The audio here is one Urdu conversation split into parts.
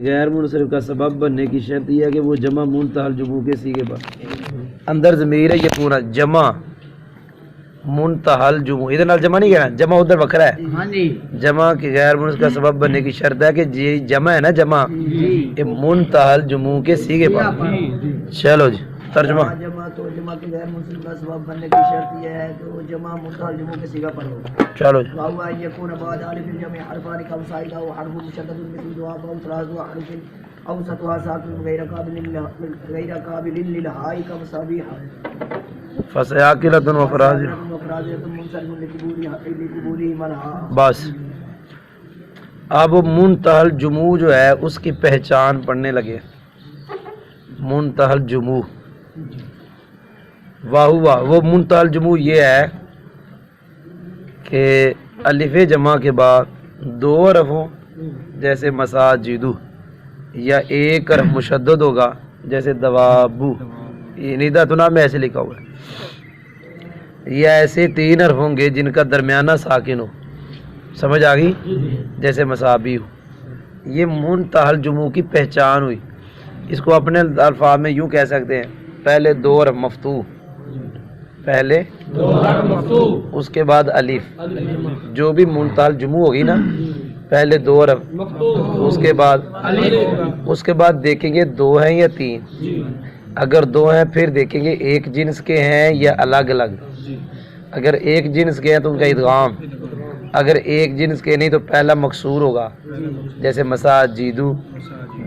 غیر منصرف کا سبب بننے کی شرط یہ ہے کہ وہ جمع منتہل جموع کے سیغے پر اندر ضمیر ہے یہ پورا جمع منتہل جموع، ادھر نال جمع نہیں کہنا، جمع ادھر وکھرا ہے، جمع کے غیر منصرف کا سبب بننے کی شرط ہے کہ یہ جمع ہے نا، جمع یہ منتہل جموع کے سیغے پر۔ چلو جی ترجمہ۔ جمع تو جمع کے غیر منصرف کا سبب بننے کی شرط یہ ہے کہ وہ جمع منتہل جموع کے صیغہ پر ہو۔ چلو جی۔ وهو أن يكون بعد ألف الجمع حرفان كمسائد أو حرف مشدد مثل جواب أو ثلاث حروف أوسطها ساكن غير قابل للهاء كمصابيح فسياكلة وفراز وفرازية منصرف لقبوله منها۔ بس اب منتہل جموع جو ہے اس کی پہچان پڑھنے لگے۔ منتہل جموع وہ منتہل جموع یہ ہے کہ الف جمع کے بعد دو حرف ہوں جیسے مساجدو، یا ایک حرف مشدد ہوگا جیسے دوابو، یہ نیدہ تو نام میں ایسے لکھا ہوا ہے، یا ایسے تین حرف ہوں گے جن کا درمیانہ ساکن ہو، سمجھ آ گئی، جیسے مسابی ہو۔ یہ منتہل جموع کی پہچان ہوئی۔ اس کو اپنے الفاظ میں یوں کہہ سکتے ہیں، پہلے دو حرف مفتوح، پہلے اس کے بعد الف، جو بھی منتہل جموع ہوگی نا پہلے دو حرف اس کے بعد دیکھیں گے دو ہیں یا تین، اگر دو ہیں پھر دیکھیں گے ایک جنس کے ہیں یا الگ الگ، اگر ایک جنس کے ہیں تو ان کا ادغام، اگر ایک جنس کے نہیں تو پہلا مکسور ہوگا جیسے مساجدو،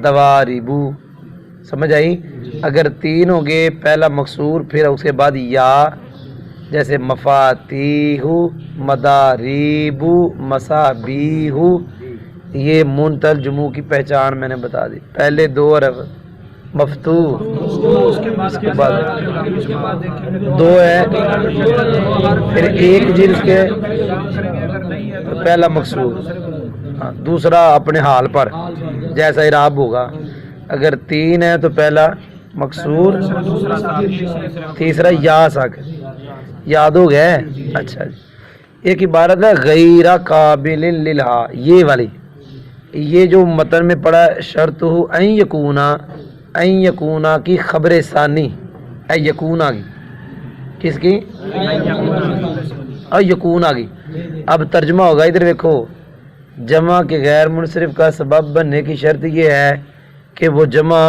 دواربو، سمجھ آئی۔ اگر تین ہو گئے پہلا مکسور پھر اس کے بعد یا جیسے مفاتیح، مداریب، مصابیح۔ یہ منتہل جموع کی پہچان میں نے بتا دی، پہلے دو حرف مفتوح، اس کے بعد دو ہے پھر ایک جنس کے پہلا مکسور، دوسرا اپنے حال پر جیسا اعراب ہوگا، اگر تین ہے تو پہلا مکسور، تیسرا یا ساکن، یاد ہو گیا ہے؟ اچھا جی، ایک عبارت ہے غیر قابل للہا، یہ والی، یہ جو متن میں پڑا شرط ہو این یکونا کی خبر ثانی، این یکونا کی، کس کی؟ این یکونا کی۔ اب ترجمہ ہوگا، ادھر دیکھو، جمع کے غیر منصرف کا سبب بننے کی شرط یہ ہے کہ وہ جمع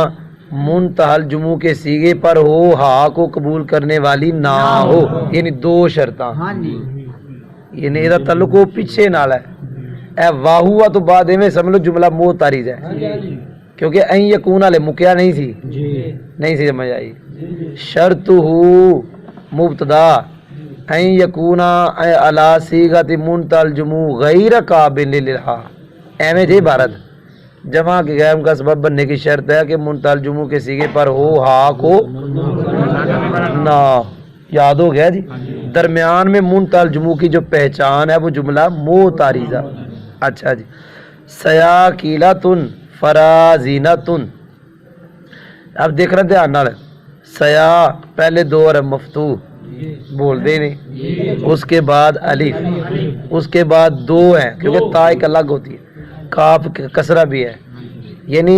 منتہل جموع کے سیغے پر ہو، ہا کو قبول کرنے والی نہ ہو، یعنی دو شرطاں، یعنی یہ تعلق وہ پیچھے نال ہے، اے واہ ہوا تو بعد میں سمجھ لو جملہ معترض ہے، کیونکہ این یکون والے مکیا نہیں سی، نہیں سی سمجھ آئی۔ شرط ہو مبتدا این یکونا علی صیغۃ منتہل جموع غیر قابل للہا، ایویں جی عبارت جمع کے غیر کا سبب بننے کی شرط ہے کہ منتہل جموع کے سیغے پر ہو، ہا کو نہ، یاد ہو گیا جی۔ درمیان میں منتہل جموع کی جو پہچان ہے وہ جملہ معترضہ۔ اچھا جی، سیاکلۃ فرازینۃ، اب دیکھ رہے دھیان نال، سیا پہلے دو حرف مفتوح بول دے نہیں، اس کے بعد الف، اس کے بعد دو ہیں کیونکہ تا ایک الگ ہوتی ہے، کاف کسرہ بھی ہے، یعنی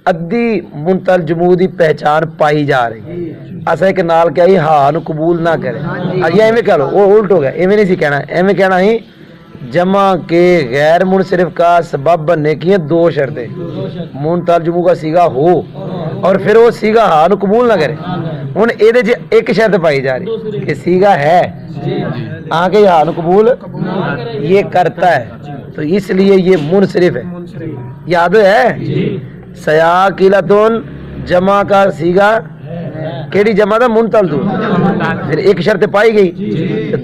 ادھی منتہل جموع دی پہچان پائی جا رہی، ایسا کہ نال کیا ہی ہاں نو قبول نہ کرے، یہ ایویں کہہ لو، وہ الٹ ہو گیا، ایویں نہیں سی کہنا، ایویں کہنا ہی جمع کے غیر منصرف کا سبب بننے کی ہیں دو شرطیں، منتہل جموع کا سیغہ ہو اور پھر وہ سیغہ ہاں نو قبول نہ کرے۔ ہن اے دے ایک شرط پائی جا رہی کہ سیغہ ہے آگے ہاں نو قبول یہ کرتا ہے، تو اس لیے یہ منصرف ہے، یاد ہے۔ سیاکلۃ جمع کا سیغہ کیڑی جمع تھا؟ منتہل تو، پھر ایک شرط پائی گئی،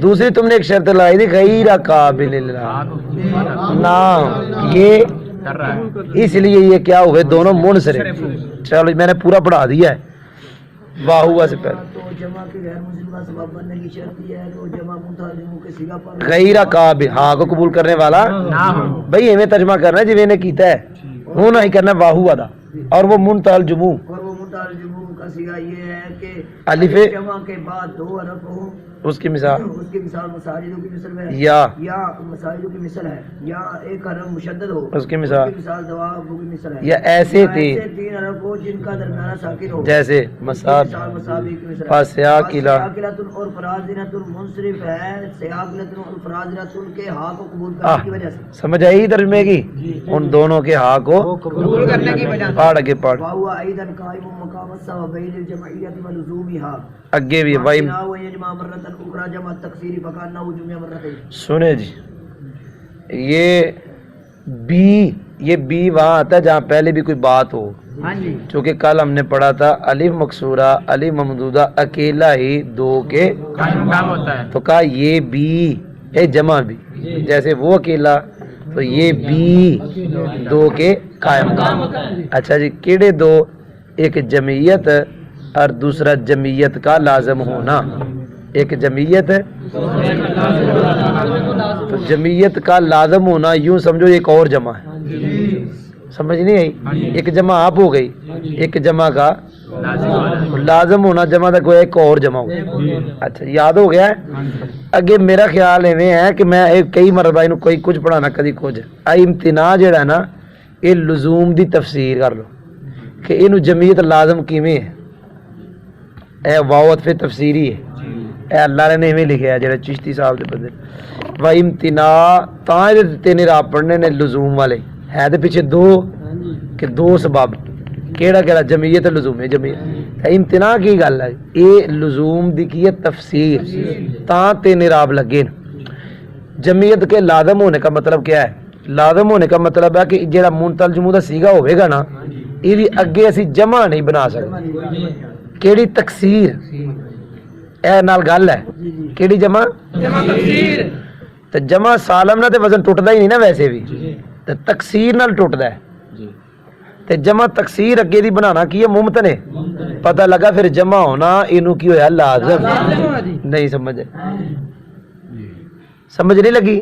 دوسری تم نے ایک شرط لائی تھی غیر قابل نہ، یہ اس لیے یہ کیا ہوئے دونوں منصرف۔ چلو میں نے پورا پڑھا دیا ہے واہ ہوا سے پہلے۔ تو جمع کے غیر منصرف کا سبب بننے کی شرط یہ ہے کہ وہ جمع منتہل جموع کے صیغہ پر غیر قابل، ہاں کو قبول کرنے والا بھائی، ایویں ترجمہ کرنا ہے جی میں نے کیتا ہے، ہونا ہی کرنا واہ ہوا تھا، اور وہ منتہل جموع اور وہ منتہل جموع کا صیغہ یہ ہے کہ الف جمع کے بعد دو حرف ہو اس کی مثال اس کی مثال مساجدوں کی مثل میں ہے یا مساجدوں کی مثل ہے یا ایک حرف مشدد ہو اس کی مثال دوابوں کی مثل ہے یا ایسے تین تین حرف ہو جن کا درمیانہ ساکن ہو جیسے مثال مسابی کی مثل ہے فاسیاکلا اور فرازنۃ منصرف ہے سیاقلۃ اور فرازنۃ کے حق کو قبول کرنے کی وجہ سے سمجھ آئی ترجمے کی ان دونوں کے حق کو قبول کرنے کی وجہ سے پڑھ کے پڑھ وهو ايضا قائم مقام السببين الجمعيه ولزومها اگے بھی وائم ويجمع مرة اخرى جمع التكسير فكانه جمع مرتين سنے جی یہ بی وہاں آتا ہے جہاں پہلے بھی کوئی بات ہو ہاں جی چونکہ کل ہم نے پڑھا تھا الف مکسورہ الف ممدودہ اکیلا ہی دو کے کام ہوتا ہے تو کہا یہ بی ہے جمع بھی جیسے وہ اکیلا تو یہ بی دو کے قائم کام اچھا جی کیڑے دو ایک جمعیت اور دوسرا جمعیت کا لازم ہونا ایک جمعیت تو جمعیت کا لازم ہونا یوں سمجھو ایک اور جمع ہے سمجھ نہیں آئی ایک جمع آپ ہو گئی ایک جمع کا لازم ہونا جمع تک کوئی ایک اور جمع ہو اچھا یاد ہو گیا ہے اگے میرا خیال ایویں ہے کہ میں کئی مرتبہ انہوں کوئی کچھ پڑھانا کدی کچھ امتناع جڑا ہے نا یہ لزوم دی تفسیر کر لو کہ انہوں جمعیت لازم کیویں ہے اے واوت پہ تفسیری ہے اے اللہ نے ایویں لکھیا ہے جڑا چشتی صاحب دے بندے و امتناع تاں تین رات پڑھنے نے لزوم والے ہے تے پیچھے دو کہ دو سبب کیڑا جمعیت لزوم ہے جمعیت امتناع کی گل ہے یہ لزوم دی کی تفسیر تاں تین راب لگے جمعیت کے لازم ہونے کا مطلب کیا ہے لازم ہونے کا مطلب ہے کہ جڑا منتل جمع دا سیگا ہوئے گا نا یہ اگے اسی جمع نہیں بنا سکتے کیڑی تکسیر اے نال گل ہے کیڑی جمع تکسیر تے جمع سالم نہ تے وزن ٹوٹدا ہی نہیں نا ویسے بھی تے تکسیر نال ٹوٹدا ہے تے جمع تکسیر اگے دی بنانا کی ہے ممتن ہے پتہ لگا پھر جمع ہونا اینو کی ہویا لازم نہیں سمجھ نہیں لگی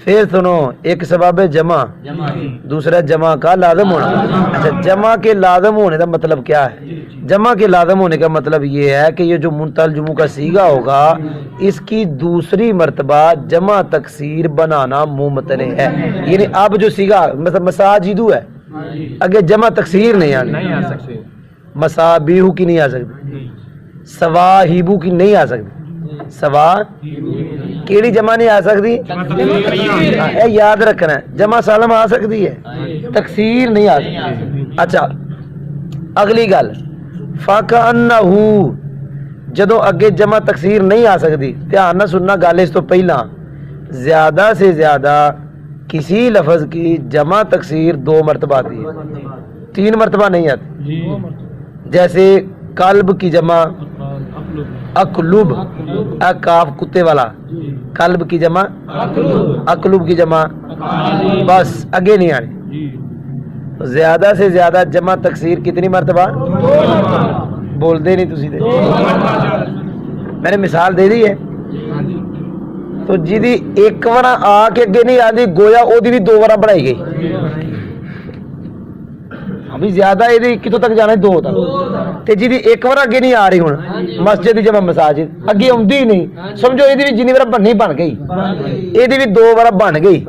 پھر سنو ایک سبب ہے جمع دوسرا جمع کا لازم ہونا اچھا جمع کے لازم ہونے کا مطلب کیا ہے جمع کے لازم ہونے کا مطلب یہ ہے کہ یہ جو منتل جمع کا سیگا ہوگا اس کی دوسری مرتبہ جمع تکسیر بنانا ممتن ہے یعنی اب جو سیگا مثلا مساجدو ہے اگے جمع تکسیر نہیں آ سکتی مسابیہو کی نہیں آ سکتی سواہیبو کی نہیں آ سکتی سوا کیڑی جمع نہیں آ سکتی اے یاد رکھنا ہے جمع سالم آ سکتی ہے تکسیر نہیں آ سکتی اچھا اگلی گل فَكَأَنَّهُ جدو اگے جمع تکسیر نہیں آ سکتی دھیان نہ سننا گل اس تو پہلا زیادہ سے زیادہ کسی لفظ کی جمع تکسیر 2 مرتبہ آتی ہے 3 مرتبہ نہیں آتی جیسے قلب کی جمع اقلب اکاف کتے والا قلب کی جمع اقلب کی جمع بس اگے نہیں آنی زیادہ سے زیادہ جمع تکسیر کتنی مرتبہ بول دے نہیں تسی دے میں نے مثال دے دی ہے تو جی دی ایک وارا آ کے اگے نہیں آتی گویا او دی بھی 2 وارا بڑھائی گئی ابھی زیادہ یہ کتوں تک جانا 2 تک تے جی دی ایک وار اگے نہیں آ رہی ہوں مسجد جمع مساجد اگے آتی ہی نہیں سمجھو یہ بھی جنی وار بننی بن گئی یہ بھی 2 وار بن گئی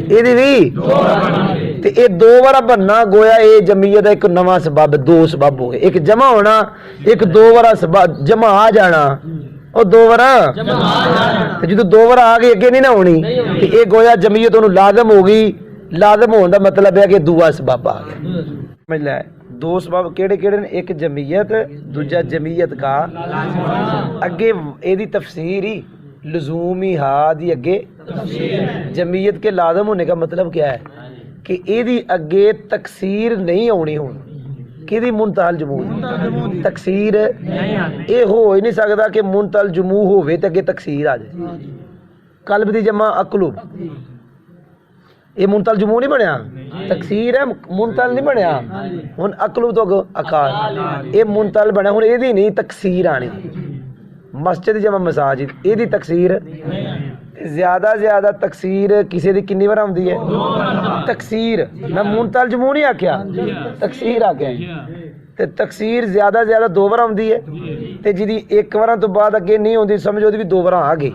یہ بھی تے یہ 2 وار بننا گویا یہ جمعیت ایک نواں سبب 2 سبب ہو گئے ایک جمع ہونا ایک 2 وار جمع آ جانا اور 2 وار جدو 2 وار آ گئی اگے نہیں نہ ہونی یہ گویا جمعیت انہوں لازم ہو گئی لازم ہونے کا مطلب ہے کہ دوسرا سبب آ گیا سمجھ لے 2 سبب کیڑے کیڑے نے ایک جمعیت دوجا جمعیت کا اگے ایدی تفسیر ہی لزومی ہادی اگے جمعیت کے لازم ہونے کا مطلب کیا ہے کہ ایدی اگے تکسیر نہیں ہونی ہون کیدی منتہل جموع تکسیر اے ہو ہی نہیں سکتا کہ منتہل جموع ہوئے تے اگے تکسیر آ جائے قلب دی جمع اقلب یہ منتل جمع نہیں بنیا تکسیر ہے منتل نہیں بنیا ہن اقلب تو اکار یہ منتل بنیا ہن یہ نہیں تکسیر آنی مسجد جمع مساجد یہ تکسیر زیادہ زیادہ تکسیر کسی دی کنی بار آتی ہے؟ تکسیر میں منتل جموں نہیں آکھیا، تکسیر آکھیا تے تکسیر زیادہ زیادہ دو بار آتی ہے تے جی ایک بار تو بعد اگے نہیں آتی سمجھ وہ بھی دو بار آ گئی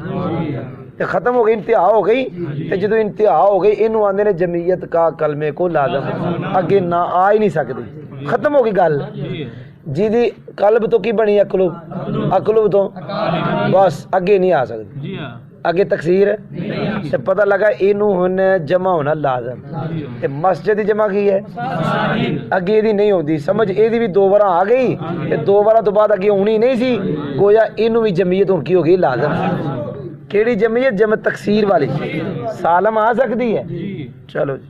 تے ختم ہو گئی، انتہا ہو گئی تے جدو انتہا ہو گئی اینو آندے نے جمعیت کا کلمے کو لازم، اگے نہ آ ہی نہیں سکتی، ختم ہو گئی گل جی دی قلب تو کی بنی اقلب، اقلب تو بس اگے نہیں آ سکتی، اگے تکسیر تے پتہ لگا اینو ہن جمع ہونا لازم تے مسجد دی جمع کی ہے اگے دی نہیں ہوندی سمجھ اے دی بھی دو بار آ گئی تے دو بار تو بعد اگے ہونی نہیں سی گویا اینو بھی جمعیت ہن کی ہو گئی لازم۔ کیڑی جمعیت؟ جمع تکسیر والی، سالم آ سکتی ہے، چلو جی۔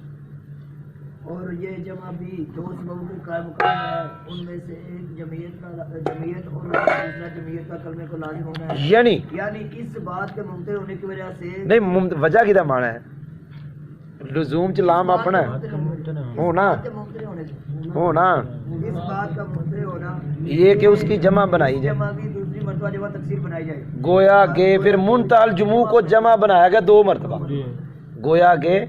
اور یہ جمع بھی دو سببوں کے قائم مقام ہے، ان میں سے ایک جمعیت اور دوسرا جمعیت کا کلمے کو لازم ہونا ہے، یعنی اس بات کے ممتنع ہونے کی وجہ سے نہیں وجہ کی معنی ہے لزوم چ لام اپنا ہے ہونا ہونا اس بات کا ممتنع ہونا یہ کہ اس کی جمع بنائی جائے، جمع کی دوسری مرتبہ جمع تکسیر بنائی جائے، گویا کہ پھر منتہا الجموع کو جمع بنایا گیا دو مرتبہ، گویا کہ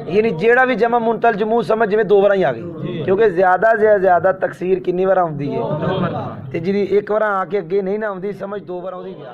یعنی جیڑا بھی جمع منتہا الجموع سمجھ میں دو بار ہی آ گئی کیونکہ زیادہ سے زیادہ تکسیر کنی بار آتی ہے تے جی ایک بار آ کے اگے نہیں نہ آتی سمجھ دو بار آتی گیا۔